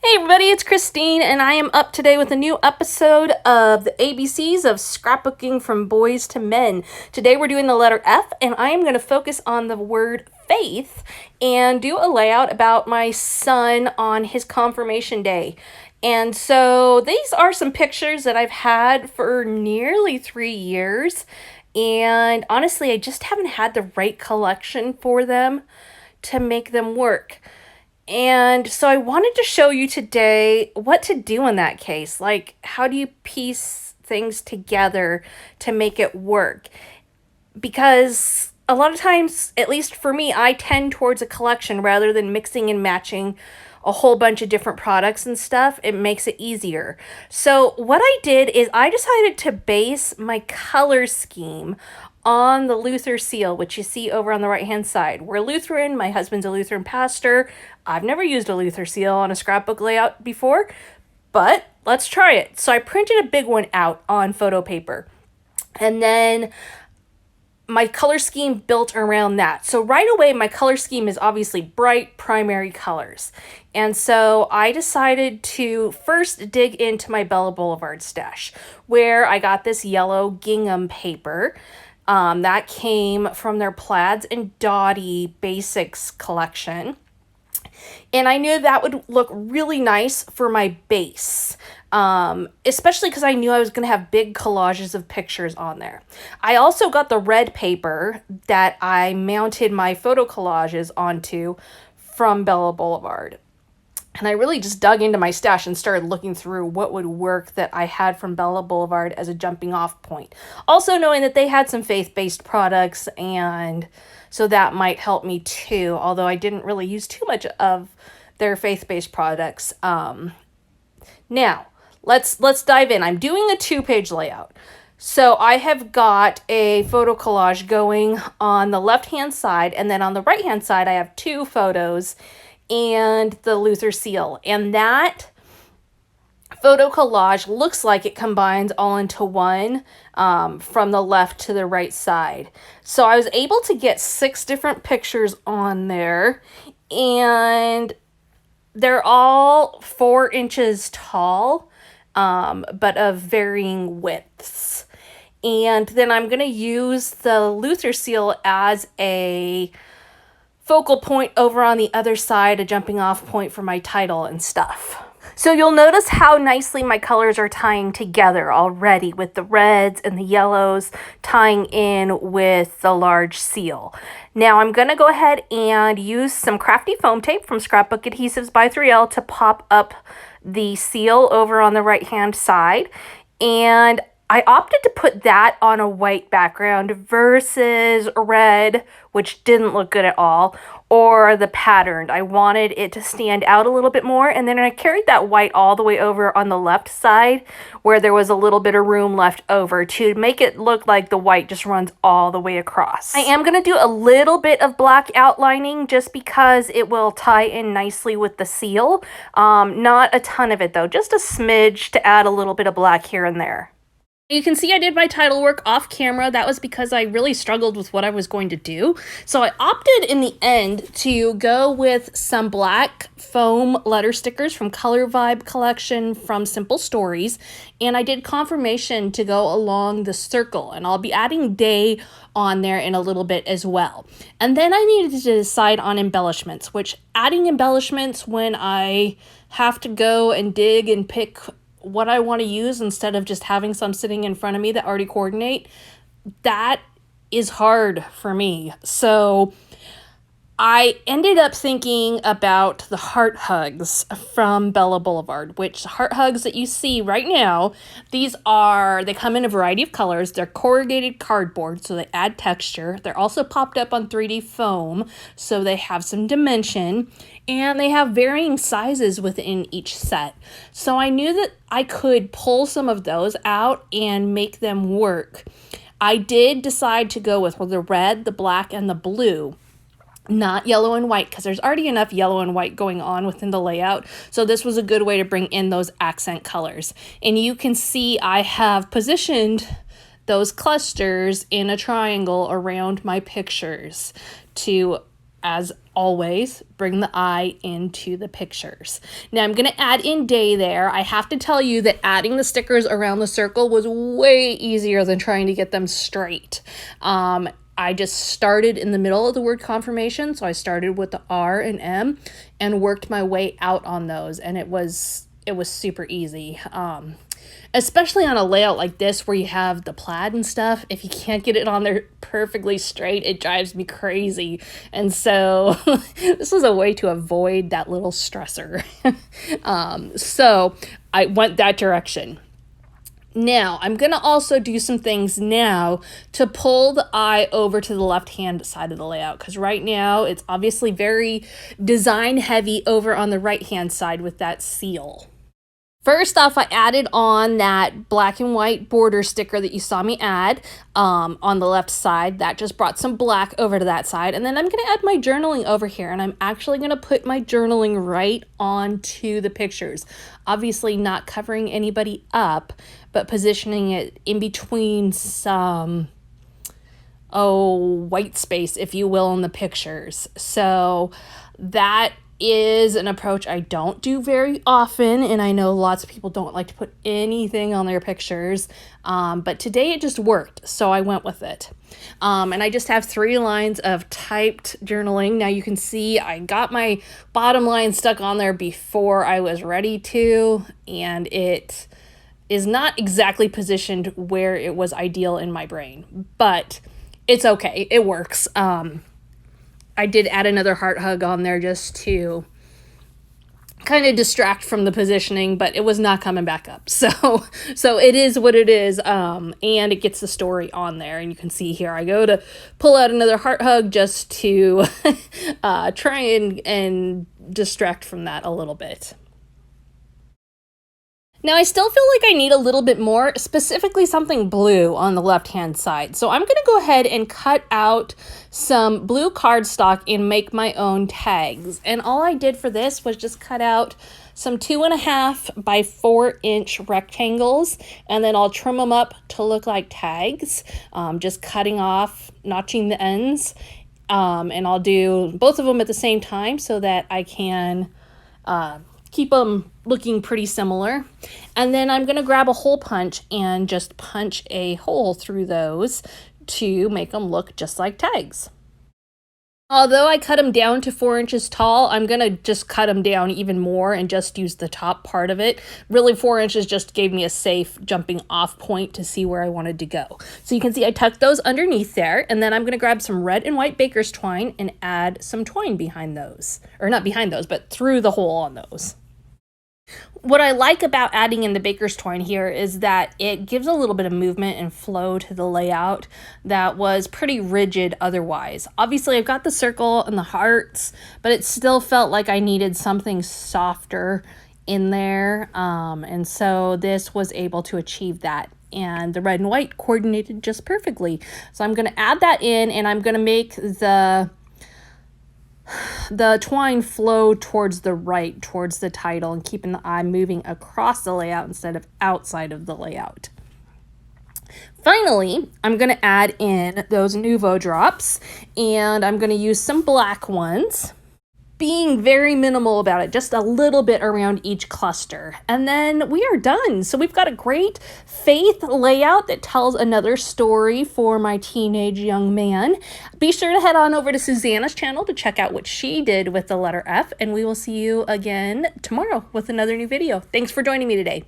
Hey everybody, it's Christine, and I am up today with a new episode of the ABCs of Scrapbooking from Boys to Men. Today we're doing the letter F, and I am going to focus on the word faith and do a layout about my son on his confirmation day. And so these are some pictures that I've had for nearly 3 years, and honestly, I just haven't had the right collection for them to make them work. And so I wanted to show you today what to do in that case. Like, how do you piece things together to make it work? Because a lot of times, at least for me, I tend towards a collection rather than mixing and matching a whole bunch of different products and stuff. It makes it easier. So what I did is I decided to base my color scheme on the Luther seal, which you see over on the right hand side. We're Lutheran. My husband's a Lutheran pastor. I've never used a Luther seal on a scrapbook layout before, but let's try it. So I printed a big one out on photo paper, and then my color scheme built around that. So right away, my color scheme is obviously bright primary colors. And so I decided to first dig into my Bella Boulevard stash, where I got this yellow gingham paper. That came from their Plaids and Dottie Basics collection. And I knew that would look really nice for my base, especially because I knew I was going to have big collages of pictures on there. I also got the red paper that I mounted my photo collages onto from Bella Boulevard. And I really just dug into my stash and started looking through what would work that I had from Bella Boulevard as a jumping off point. Also knowing that they had some faith-based products, and so that might help me too, although I didn't really use too much of their faith-based products. Now, let's dive in. I'm doing a 2-page layout. So I have got a photo collage going on the left-hand side, and then on the right-hand side I have 2 photos and the Luther seal. And that photo collage looks like it combines all into one, from the left to the right side. So I was able to get 6 different pictures on there, and they're all 4 inches tall, but of varying widths. And then I'm going to use the Luther seal as a focal point over on the other side, a jumping off point for my title and stuff. So you'll notice how nicely my colors are tying together already, with the reds and the yellows tying in with the large seal. Now I'm going to go ahead and use some crafty foam tape from Scrapbook Adhesives by 3L to pop up the seal over on the right hand side. And I opted to put that on a white background versus red, which didn't look good at all, or the patterned. I wanted it to stand out a little bit more, and then I carried that white all the way over on the left side where there was a little bit of room left over to make it look like the white just runs all the way across. I am going to do a little bit of black outlining just because it will tie in nicely with the seal. Not a ton of it though, just a smidge to add a little bit of black here and there. You can see I did my title work off camera. That was because I really struggled with what I was going to do. So I opted in the end to go with some black foam letter stickers from Color Vibe collection from Simple Stories. And I did confirmation to go along the circle. And I'll be adding day on there in a little bit as well. And then I needed to decide on embellishments, which adding embellishments when I have to go and dig and pick what I want to use instead of just having some sitting in front of me that already coordinate, that is hard for me. So I ended up thinking about the heart hugs from Bella Boulevard, which heart hugs that you see right now, they come in a variety of colors. They're corrugated cardboard, so they add texture. They're also popped up on 3D foam, so they have some dimension, and they have varying sizes within each set. So I knew that I could pull some of those out and make them work. I did decide to go with the red, the black, and the blue, not yellow and white, because there's already enough yellow and white going on within the layout. So this was a good way to bring in those accent colors. And you can see I have positioned those clusters in a triangle around my pictures to as always, bring the eye into the pictures. Now I'm going to add in day there. I have to tell you that adding the stickers around the circle was way easier than trying to get them straight. I just started in the middle of the word confirmation. So I started with the R and M and worked my way out on those. And it was super easy. Especially on a layout like this where you have the plaid and stuff. If you can't get it on there perfectly straight, it drives me crazy. And so this was a way to avoid that little stressor. So I went that direction. Now, I'm going to also do some things now to pull the eye over to the left-hand side of the layout, because right now it's obviously very design heavy over on the right-hand side with that seal. First off, I added on that black and white border sticker that you saw me add on the left side. That just brought some black over to that side. And then I'm going to add my journaling over here. And I'm actually going to put my journaling right onto the pictures. Obviously not covering anybody up, but positioning it in between some, white space, if you will, in the pictures. So that is an approach I don't do very often, and I know lots of people don't like to put anything on their pictures, but today it just worked, so I went with it. And I just have 3 lines of typed journaling. Now you can see I got my bottom line stuck on there before I was ready to, and it is not exactly positioned where it was ideal in my brain, but it's okay, it works. I did add another heart hug on there just to kind of distract from the positioning, but it was not coming back up. So it is what it is, and it gets the story on there. And you can see here I go to pull out another heart hug just to try and distract from that a little bit. Now, I still feel like I need a little bit more, specifically something blue on the left-hand side. So I'm going to go ahead and cut out some blue cardstock and make my own tags. And all I did for this was just cut out some 2.5 by 4 inch rectangles, and then I'll trim them up to look like tags, just cutting off, notching the ends. And I'll do both of them at the same time so that I can keep them looking pretty similar. And then I'm going to grab a hole punch and just punch a hole through those to make them look just like tags. Although I cut them down to 4 inches tall, I'm going to just cut them down even more and just use the top part of it. Really, 4 inches just gave me a safe jumping off point to see where I wanted to go. So you can see I tucked those underneath there, and then I'm going to grab some red and white baker's twine and add some twine behind those. Or not behind those, but through the hole on those. What I like about adding in the baker's twine here is that it gives a little bit of movement and flow to the layout that was pretty rigid otherwise. Obviously, I've got the circle and the hearts, but it still felt like I needed something softer in there. And so this was able to achieve that. And the red and white coordinated just perfectly. So I'm going to add that in, and I'm going to make the twine flow towards the right, towards the title, and keeping the eye moving across the layout instead of outside of the layout. Finally, I'm going to add in those Nouveau drops, and I'm going to use some black ones, being very minimal about it, just a little bit around each cluster. And then we are done. So we've got a great faith layout that tells another story for my teenage young man. Be sure to head on over to Susanna's channel to check out what she did with the letter F, and we will see you again tomorrow with another new video. Thanks for joining me today.